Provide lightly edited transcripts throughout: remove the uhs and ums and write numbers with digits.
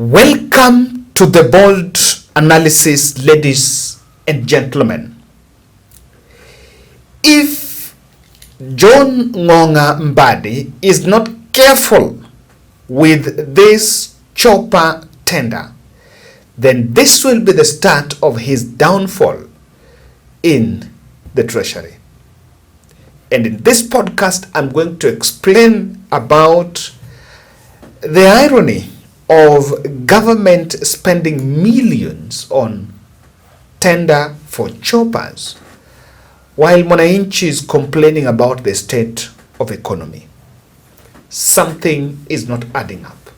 Welcome to the bold analysis, ladies and gentlemen. If John Ngonga MBADI is not careful with this chopper tender, then this will be the start of his downfall in the Treasury. And in this podcast, I'm going to explain about the irony of government spending millions on tender for choppers while mwananchi is complaining about the state of economy. Something is not adding up.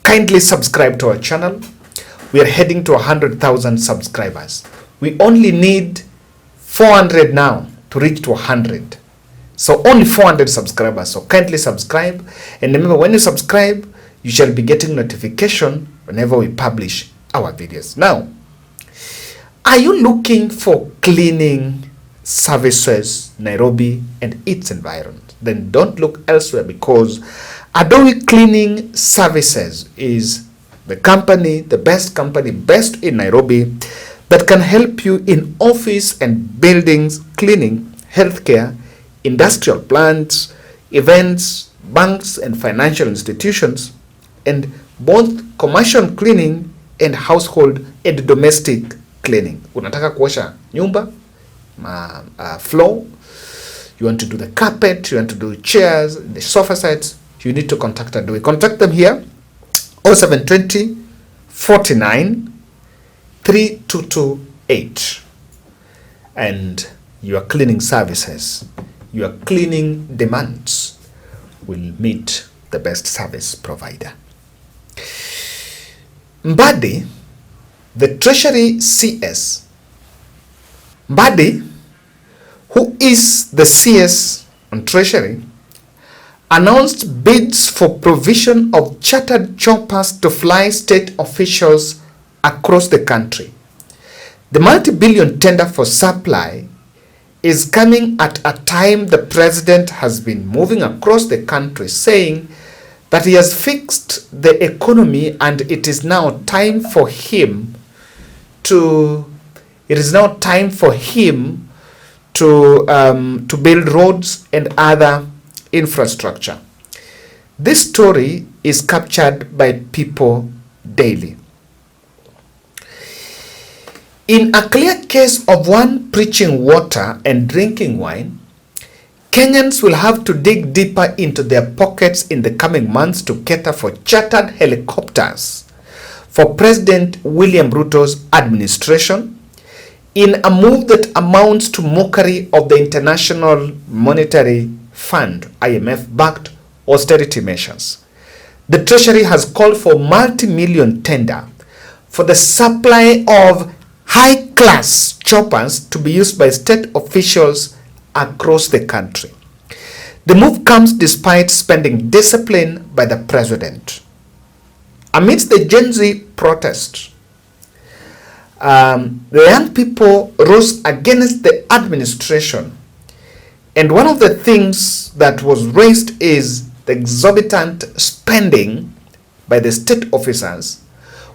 Kindly subscribe to our channel. We are heading to 100,000 subscribers. We only need 400 now to reach to 100. So only 400 subscribers. So kindly subscribe. And remember, when you subscribe, you shall be getting notification whenever we publish our videos. Now, are you looking for cleaning services, Nairobi and its environment? Then don't look elsewhere, because Odour Cleaning Services is the company, the best in Nairobi that can help you in office and buildings, cleaning, healthcare, industrial plants, events, banks and financial institutions, and both commercial cleaning and household and domestic cleaning. Unataka kuosha nyumba, floor, you want to do the carpet, you want to do chairs, the sofa sets, you need to contact Odour. Contact them here, 0720 49 3228. And your cleaning services, your cleaning demands will meet the best service provider. MBADI, the Treasury CS, MBADI, who is the CS on Treasury, announced bids for provision of chartered choppers to fly state officials across the country. The multi-billion tender for supply is coming at a time the president has been moving across the country saying that he has fixed the economy and it is now time for him to build roads and other infrastructure. This story is captured by People Daily. In a clear case of one preaching water and drinking wine, Kenyans will have to dig deeper into their pockets in the coming months to cater for chartered helicopters for President William Ruto's administration, in a move that amounts to mockery of the International Monetary Fund, IMF-backed austerity measures. The Treasury has called for multi-million tender for the supply of high-class choppers to be used by state officials across the country. The move comes despite spending discipline by the president. Amidst the Gen Z protest, the young people rose against the administration, and one of the things that was raised is the exorbitant spending by the state officers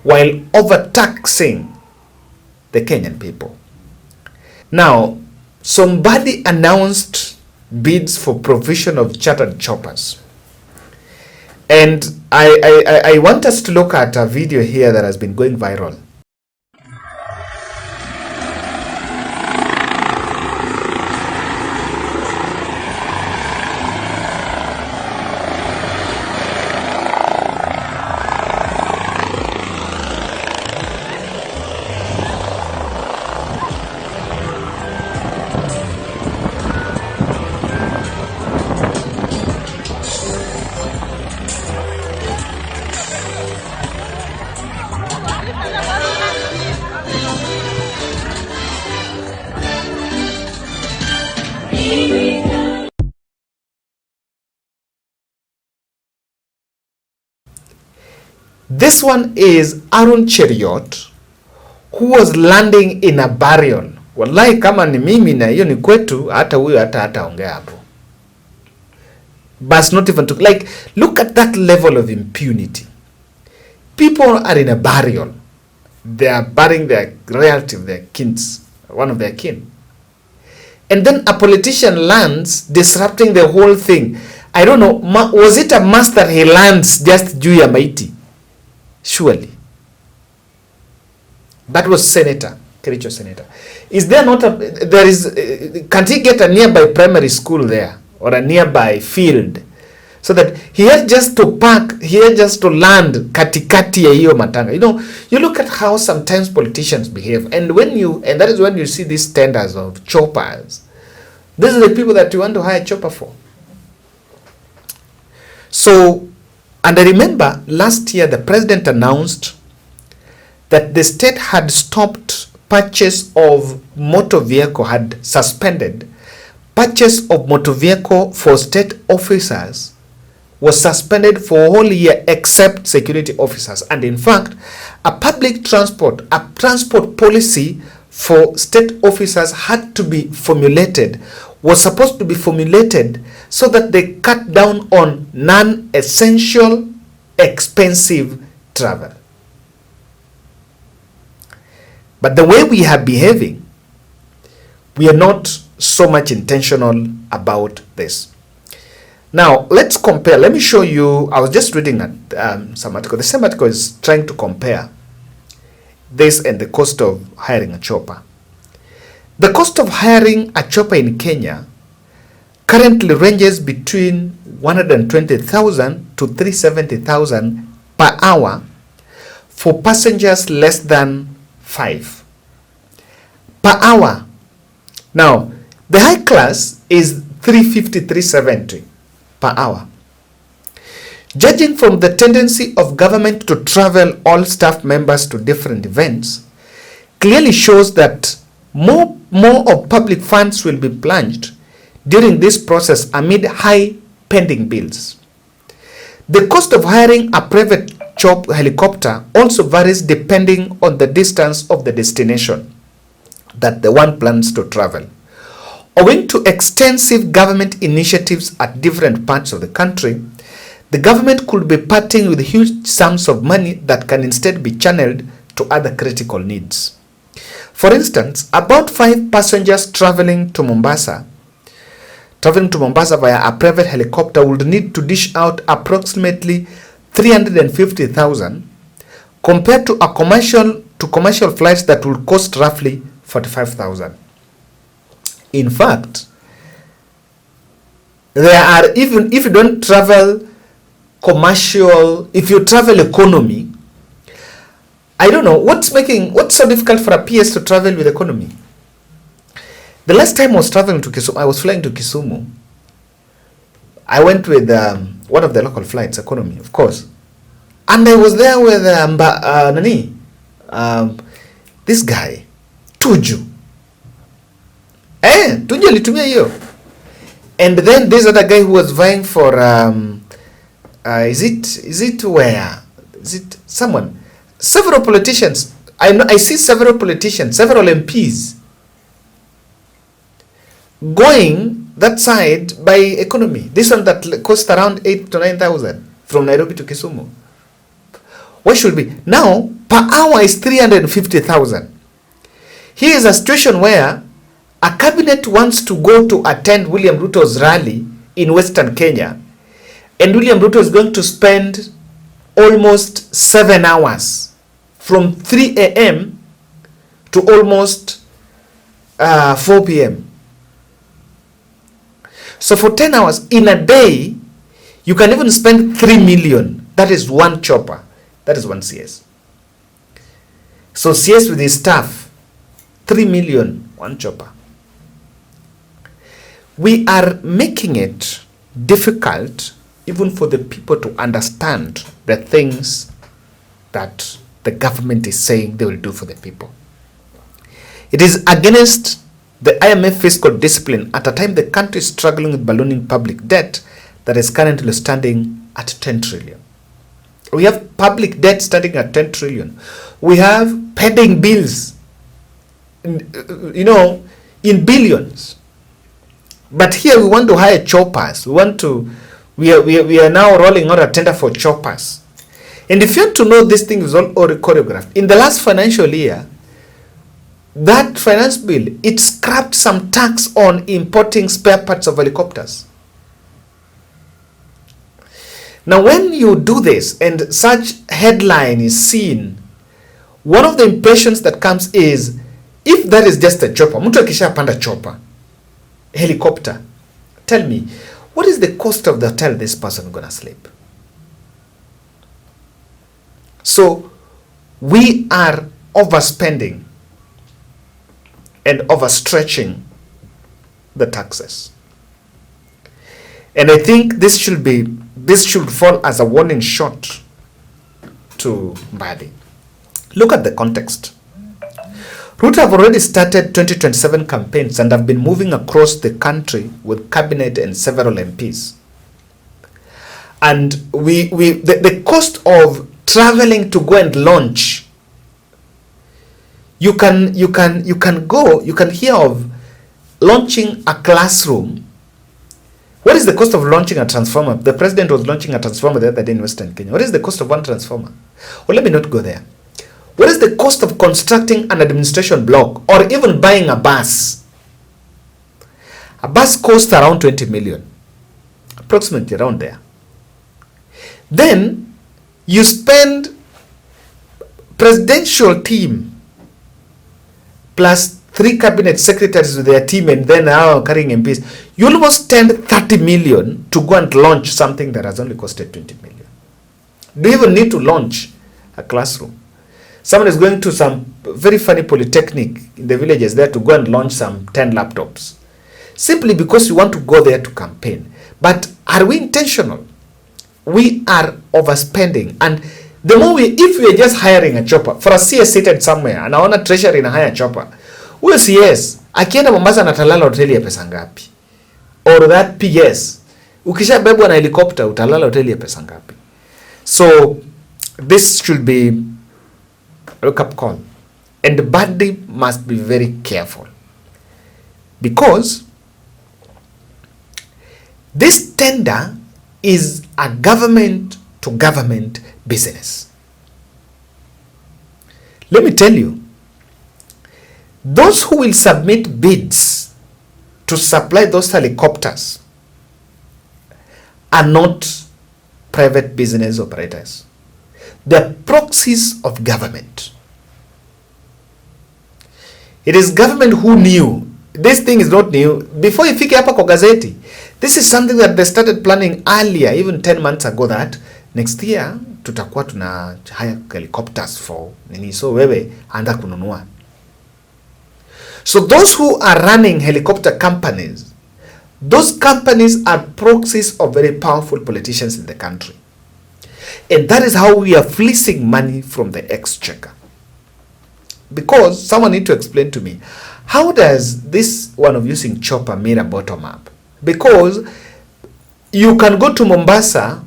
while overtaxing the Kenyan people. Now, somebody announced bids for provision of chartered choppers. And I want us to look at a video here that has been going viral. This one is Aaron Cheriot, who was landing in a burial. Wallahi, kama ni mimi na hiyo ni kwetu, hata huyo hata ongea hapo. But not even to, like, look at that level of impunity. People are in a burial. They are burying their relative, their kins, one of their kin. And then a politician lands, disrupting the whole thing. I don't know, was it a mass that he lands just juu ya maiti? Surely. That was Senator, Kericho Senator. Is there not can't he get a nearby primary school there? Or a nearby field? So that he had just to park, he had just to land katikati ya hiyo matanga. You know, you look at how sometimes politicians behave, and that is when you see these tenders of choppers. These are the people that you want to hire a chopper for. So, and I remember last year the president announced that the state had stopped purchase of motor vehicle, had suspended purchase of motor vehicle for state officers was suspended for a whole year except security officers. And in fact, a transport policy for state officers had to be formulated, was supposed to be formulated so that they cut down on non-essential, expensive travel. But the way we are behaving, we are not so much intentional about this. Now, let's compare. Let me show you. I was just reading some article. The same article is trying to compare this and the cost of hiring a chopper. The cost of hiring a chopper in Kenya currently ranges between 120,000 to 370,000 per hour for passengers less than 5 per hour. Now, the high class is 350, 370 per hour. Judging from the tendency of government to travel all staff members to different events, clearly shows that more of public funds will be plunged during this process amid high pending bills. The cost of hiring a private helicopter also varies depending on the distance of the destination that the one plans to travel. Owing to extensive government initiatives at different parts of the country, the government could be parting with huge sums of money that can instead be channeled to other critical needs. For instance, about 5 passengers traveling to Mombasa via a private helicopter would need to dish out approximately 350,000 compared to commercial flights that will cost roughly 45,000. In fact, there are, even if you don't travel commercial, if you travel economy, I don't know what's so difficult for a PS to travel with economy. The last time I was traveling to Kisumu, I was flying to Kisumu. I went with one of the local flights, economy, of course, and I was there with this guy Tuju. Tuju alitumia hiyo. And then this other guy who was vying for is it someone? Several politicians. I see several politicians, several MPs going that side by economy. This one that cost around 8,000 to 9,000 from Nairobi to Kisumu. What should be? Now, per hour is 350,000. Here is a situation where a cabinet wants to go to attend William Ruto's rally in Western Kenya, and William Ruto is going to spend almost 7 hours from 3 a.m. to almost 4 p.m. So for 10 hours in a day, you can even spend 3 million. That is one chopper. That is one CS. So CS with his staff, 3 million, one chopper. We are making it difficult even for the people to understand the things that the government is saying they will do for the people. It is against the IMF fiscal discipline at a time the country is struggling with ballooning public debt that is currently standing at 10 trillion. We have public debt standing at 10 trillion. We have pending bills, in billions. But here we want to hire choppers. We are now rolling out a tender for choppers. And if you want to know this thing is all choreographed, in the last financial year, that finance bill, it scrapped some tax on importing spare parts of helicopters. Now, when you do this and such headline is seen, one of the impressions that comes is, if that is just a chopper, mtu akishapanda chopper, helicopter, tell me, what is the cost of the hotel this person gonna sleep? So, we are overspending and overstretching the taxes. And I think this should fall as a warning shot to MBADI. Look at the context. Ruto have already started 2027 campaigns and have been moving across the country with cabinet and several MPs. And the cost of traveling to go and launch, you can hear of launching a classroom. What is the cost of launching a transformer? The president was launching a transformer the other day in Western Kenya. What is the cost of one transformer? Well, let me not go there. What is the cost of constructing an administration block or even buying a bus? A bus costs around 20 million, approximately around there. Then you spend presidential team plus 3 cabinet secretaries with their team and then carrying MPs. You almost spend 30 million to go and launch something that has only costed 20 million. Do you even need to launch a classroom? Someone is going to some very funny polytechnic in the villages there to go and launch some 10 laptops. Simply because you want to go there to campaign. But are we intentional? We are overspending. And the more if we are just hiring a chopper, for a CS seated somewhere, and I want a treasury in a higher chopper, huyo CS, akienda Mombasa natalala hoteli ya pesa ngapi? Or that PS, ukishabebwa na helicopter, utalala hoteli ya pesa ngapi? So, this should be a wake-up call. And the MBADI must be very careful. Because this tender is a government-to-government business. Let me tell you, those who will submit bids to supply those helicopters are not private business operators. They're proxies of government. It is government who knew. This thing is not new. Before ifike hapa kwa gazeti, this is something that they started planning earlier, even 10 months ago, that next year tutakuwa tuna hire helicopters for nini. So wewe anda kununua. So those who are running helicopter companies, those companies are proxies of very powerful politicians in the country. And that is how we are fleecing money from the exchequer. Because someone need to explain to me, how does this one of using chopper mirror bottom up? Because you can go to Mombasa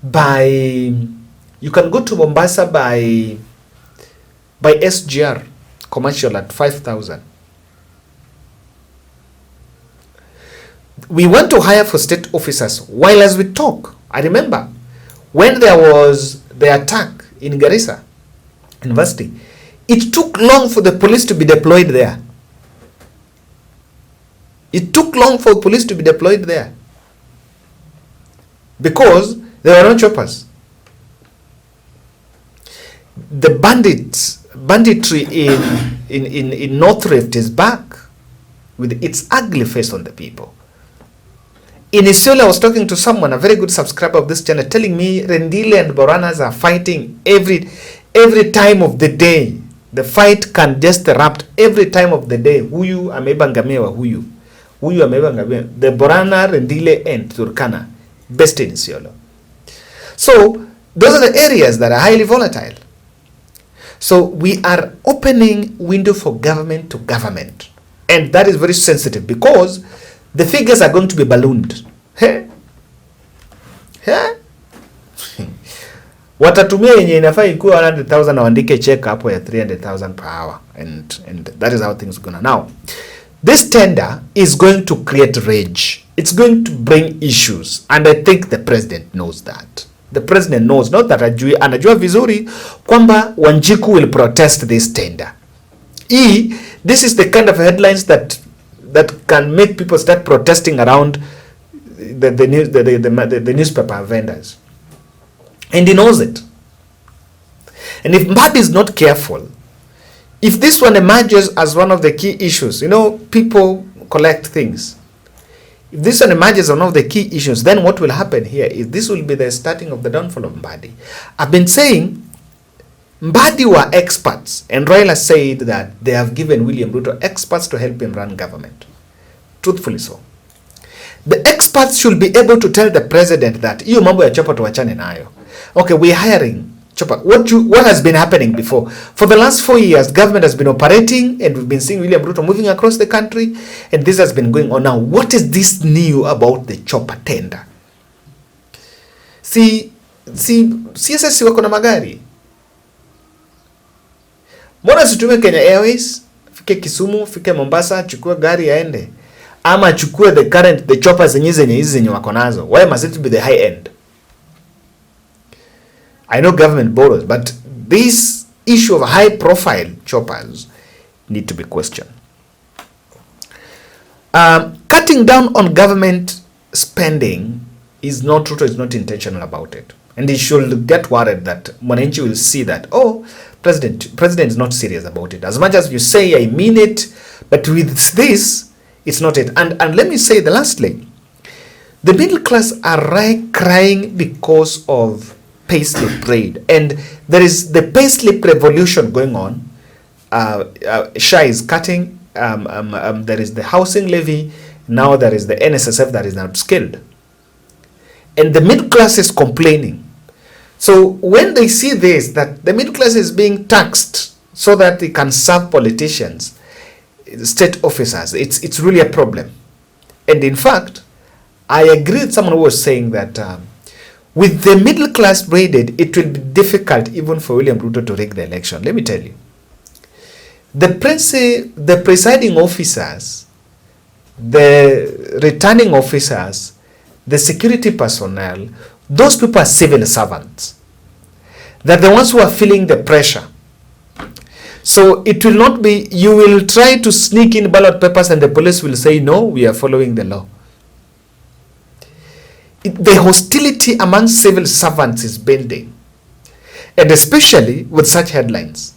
by SGR commercial at 5,000. We went to hire for state officers while as we talk. I remember when there was the attack in Garissa University, it took long for the police to be deployed there. It took long for police to be deployed there because there were no choppers. The banditry in North Rift is back with its ugly face on the people. In Isiolo, I was talking to someone, a very good subscriber of this channel, telling me Rendile and Boranas are fighting every time of the day. The fight can just erupt every time of the day. Huyu ameiba ngamia wa huyu. Huyu ameiba ngamia. The Borana, Rendile and Turkana, best in Isiolo. So, those are the areas that are highly volatile. So, we are opening window for government to government. And that is very sensitive because the figures are going to be ballooned. Hey? Hey? Watatumia yenye inafaa ikuwa 100,000 na waandike check hapo ya 300,000 per hour. And that is how things are going. Now, this tender is going to create rage. It's going to bring issues. And I think the president knows that. the president knows, not that anajua vizuri kwamba Wanjiku will protest this tender. This is the kind of headlines that can make people start protesting around the newspaper vendors. And he knows it. And if MBADI is not careful, if this one emerges as one of the key issues, people collect things. If this one emerges as one of the key issues, then what will happen here is this will be the starting of the downfall of MBADI. I've been saying MBADI were experts, and Raila said that they have given William Ruto experts to help him run government. Truthfully so. The experts should be able to tell the president that hiyo mambo ya Chapa tuachane nayo. Okay, we're hiring Chapa. What has been happening before? For the last 4 years, government has been operating, and we've been seeing William Ruto moving across the country, and this has been going on. Now, what is this new about the Chapa tender? CSS wako na magari. Mbona situme Kenya Airways, fike Kisumu, fike Mombasa, chukue gari aende? Ama chukue the choppers zenye wako nazo? Why must it be the high end? I know government borrows, but this issue of high profile choppers need to be questioned. Cutting down on government spending Ruto is not intentional about it. And he should get worried that Mwananchi will see that, president is not serious about it. As much as you say, I mean it, but with this, it's not it. And let me say lastly, the middle class are crying because of payslip raid. And there is the payslip revolution going on. SHA is cutting. There is the housing levy. Now there is the NSSF that is not skilled. And the middle class is complaining. So when they see this, that the middle class is being taxed so that they can serve politicians, state officers, it's really a problem. And in fact, I agree with someone who was saying that with the middle class raided, it will be difficult even for William Ruto to rig the election. Let me tell you. The presiding officers, the returning officers, the security personnel, those people are civil servants. They're the ones who are feeling the pressure. So it will not be, you will try to sneak in ballot papers and the police will say, no, we are following the law. The hostility among civil servants is building. And especially with such headlines.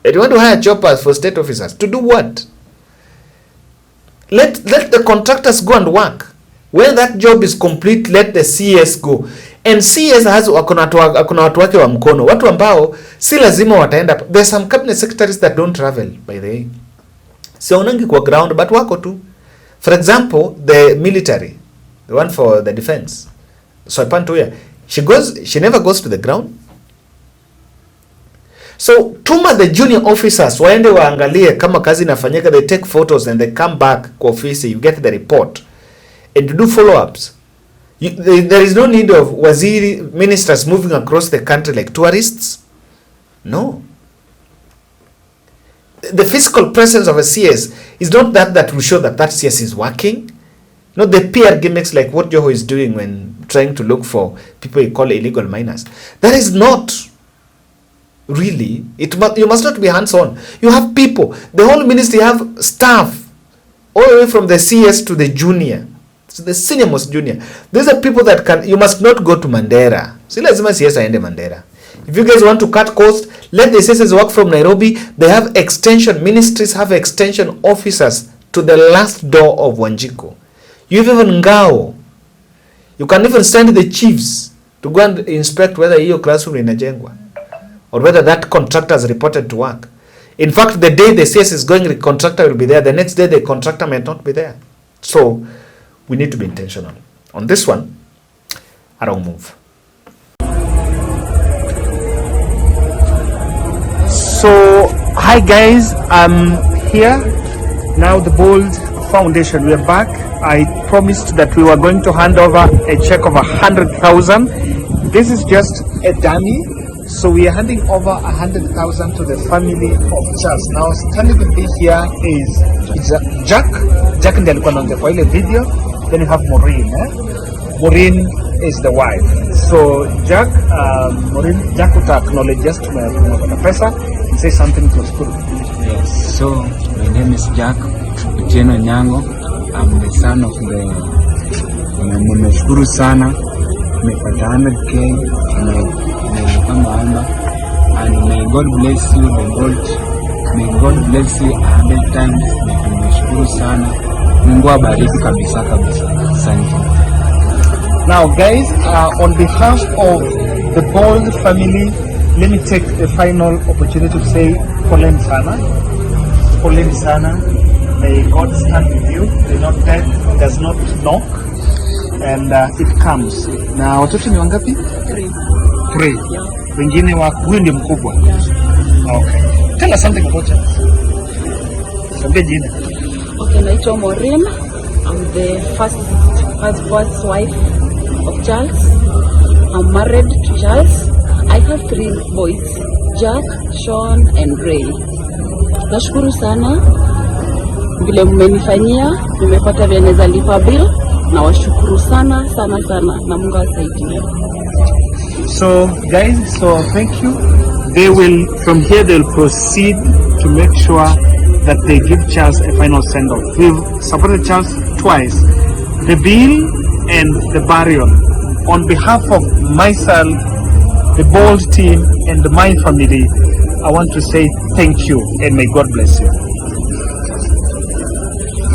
And you want to hire choppers for state officers. To do what? Let the contractors go and work. When that job is complete, let the CS go. And CS akuna watu wake wa mkono. Watu ambao si lazima wataenda. There's some cabinet secretaries that don't travel, by the way. Sionangi kwa ground, but wako tu. For example, the military, the one for the defense. So Pantoya, she never goes to the ground. So tuma the junior officers waende waangalie kama kazi inafanyika, they take photos and they come back kwa ofisi, you get the report. And to do follow-ups. There is no need of waziri ministers moving across the country like tourists. No. The physical presence of a CS is not that will show that CS is working. Not the PR gimmicks like what Joho is doing when trying to look for people he call illegal miners. That is not really. You must not be hands-on. You have people. The whole ministry have staff all the way from the CS to the junior. So the senior most junior. These are people that you must not go to Mandera. Si lazima CS aende Mandera. If you guys want to cut costs, let the CSs work from Nairobi. They have extension, ministries have extension officers to the last door of Wanjiku. You have even Ngao. You can even send the chiefs to go and inspect whether hiyo classroom inajengwa or whether that contractor has reported to work. In fact, the day the CS is going, the contractor will be there. The next day, the contractor may not be there. So we need to be intentional. On this one, I don't move. So, hi guys, I'm here. Now the Bold Foundation, we are back. I promised that we were going to hand over a check of 100,000. This is just a dummy. So we are handing over 100,000 to the family of Charles. Now standing with me here is Jack. Jack ndiye alikuwa anaongea kwa ile video. Then you have Maureen. Maureen is the wife. So Jack, Jack uta acknowledge just tumepata pesa, say something to school. Yes, so my name is Jack Otieno Nyango. I'm the son of the nimeshukuru sana nimepata 100k nimepanga and may God bless you may God bless you 100 times. Nimeshukuru sana, Mungu abariki kabisa. Asante. Now guys, on behalf of the Bold family, let me take the final opportunity to say poleni sana. May God stand with you. Death does not knock, and it comes. Na watoto ni wangapi? 3. Wengine wa huyu ndiye mkubwa. Okay. Tell us something about Charles. Sambia jina. Okay, naitwa Maureen. I'm the first wife of Charles. I'm married to Charles. I have 3 boys, Jack, Sean and Ray. Nashukuru sana vile mmenifanyia, nimepata vile naweza lipa bill, na washukuru sana na Mungu asaidie. So guys, thank you. From here they'll proceed to make sure that they give Charles a final send-off. We've supported Charles twice, the bill and the burial. On behalf of myself, the Bold team and my family, I want to say thank you and may God bless you.